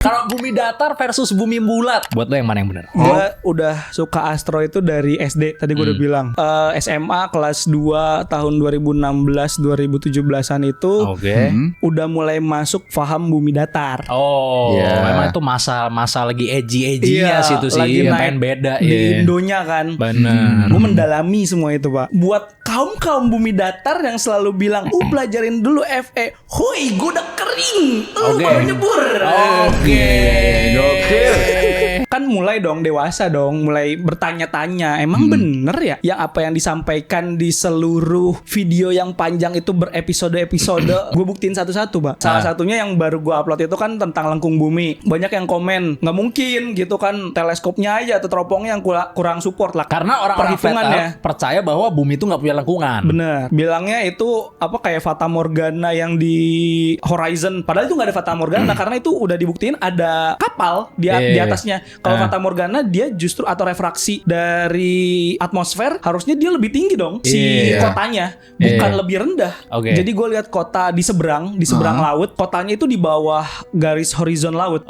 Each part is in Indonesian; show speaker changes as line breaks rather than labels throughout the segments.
Kalau bumi datar versus bumi bulat, buat lo yang mana yang benar?
Gue udah suka astro itu dari SD. Tadi gue udah bilang. SMA kelas 2 tahun 2016-2017an itu udah mulai masuk paham bumi datar.
Oh, memang itu masa lagi edgy-edgy-nya sih itu sih.
Lagi
Yang
naik
pengen beda
di Indonya kan.
Bener.
Gue mendalami semua itu, Pak. Buat kaum bumi datar yang selalu bilang, pelajarin dulu FE. Hoi, gue udah kering. Lu baru nyebur.
Gokil.
Kan mulai dong dewasa dong, mulai bertanya-tanya, emang bener ya yang apa yang disampaikan di seluruh video yang panjang itu berepisode-episode. Gue buktiin satu-satu, Pak. Salah satunya yang baru gue upload itu kan tentang lengkung bumi. Banyak yang komen, nggak mungkin gitu kan, teleskopnya aja atau teropongnya yang kurang support lah.
Karena orang-orang flat percaya bahwa bumi itu nggak punya lengkungan.
Bener. Bilangnya itu apa kayak Fata Morgana yang di Horizon. Padahal itu nggak ada Fata Morgana karena itu udah dibuktiin ada kapal di atasnya. Kalau Fata Morgana dia justru atau refraksi dari atmosfer harusnya dia lebih tinggi dong si kotanya, bukan lebih rendah. Jadi gue lihat kota di seberang laut, kotanya itu di bawah garis horizon laut.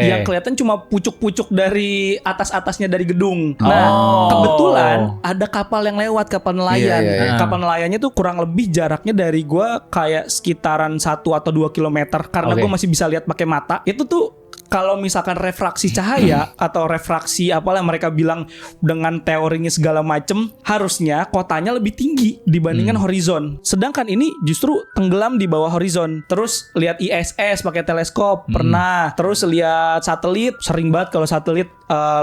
Yang kelihatan cuma pucuk-pucuk dari atasnya dari gedung. Nah, kebetulan ada kapal yang lewat, kapal nelayan. Kapal nelayannya tuh kurang lebih jaraknya dari gue kayak sekitaran 1 atau 2 kilometer karena gue masih bisa lihat pakai mata. Itu tuh kalau misalkan refraksi cahaya atau refraksi apalah mereka bilang dengan teorinya segala macem, harusnya kotanya lebih tinggi dibandingkan horizon. Sedangkan ini justru tenggelam di bawah horizon. Terus lihat ISS pakai teleskop pernah. Terus lihat satelit, sering banget kalau satelit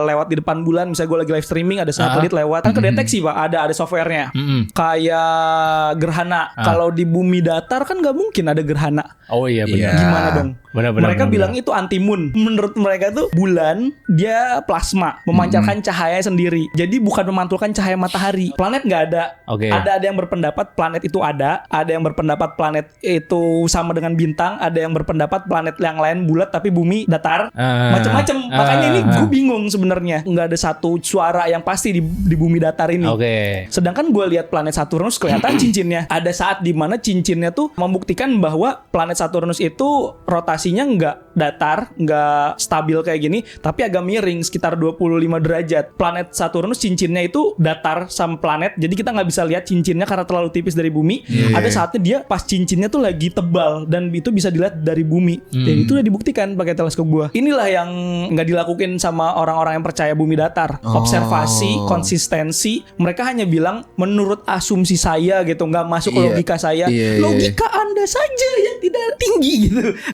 lewat di depan bulan. Misalnya gue lagi live streaming ada satelit lewat, kan kedeteksi, Pak. Ada softwarenya. Kayak gerhana. Kalau di bumi datar kan nggak mungkin ada gerhana.
Oh iya benar.
Gimana dong? Mereka bilang itu anti moon. Menurut mereka tuh bulan dia plasma, memancarkan cahaya sendiri. Jadi bukan memantulkan cahaya matahari. Planet nggak ada. Ada yang berpendapat planet itu ada yang berpendapat planet itu sama dengan bintang, ada yang berpendapat planet yang lain bulat tapi bumi datar. Macam-macam. Makanya ini gue bingung sebenarnya. Nggak ada satu suara yang pasti di bumi datar ini. Sedangkan gue lihat planet Saturnus kelihatan cincinnya. Ada saat di mana cincinnya tuh membuktikan bahwa planet Saturnus itu rotasinya nggak datar, nggak stabil kayak gini, tapi agak miring sekitar 25 derajat. Planet Saturnus cincinnya itu datar sama planet, jadi kita nggak bisa lihat cincinnya karena terlalu tipis dari bumi. Ada saatnya dia pas cincinnya tuh lagi tebal dan itu bisa dilihat dari bumi. Dan itu udah dibuktikan pakai teleskop gua. Inilah yang nggak dilakukan sama orang-orang yang percaya bumi datar. Observasi, konsistensi. Mereka hanya bilang menurut asumsi saya gitu, nggak masuk ke logika saya. Logika Anda saja yang tidak tinggi gitu.